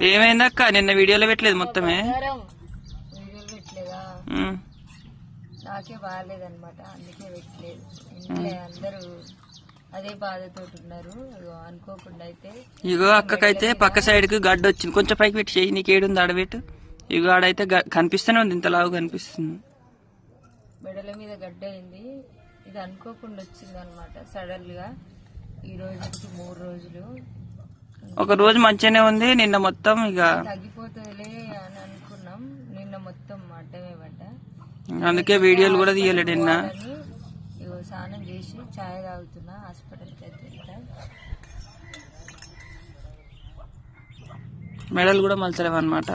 ఏమైందక్క నిన్న వీడియోలో పెట్టలేదు మొత్తమే వీడియోలు పెట్టలేదా నాకే బాగాలేదన్నమాట అందుకే పెట్టలేదు ఇంట్లో అందరూ అదే బాధతో ఉన్నారు అనుకోకుండా అయితే ఇగో అక్కకైతే పక్క సైడ్ కి గడ్డ వచ్చింది కొంచెం పైకి పెట్టి చెయ్యి నీకేడుంది ఆడబెట్టు ఇగో ఆడైతే కనిపిస్తూనే ఉంది ఇంతలాగా కనిపిస్తుంది మెడల మీద గడ్డ అయింది ఇది అనుకోకుండా వచ్చింది అనమాట సడన్ గా ఈ రోజుకి 3 రోజులు ఒక రోజు మంచిగానే ఉంది నిన్న మొత్తం ఇక తగ్గిపోతుందిలే అని అనుకున్నాం నిన్న మొత్తం అడ్డమే పడ్డా అందుకే వీడియోలు కూడా తీయలేడు నిన్న ఇగో స్నానం చేసి చాయ్ తాగుతున్నా హాస్పిటల్కి అయితే మెడలు కూడా మలచలేవు అనమాట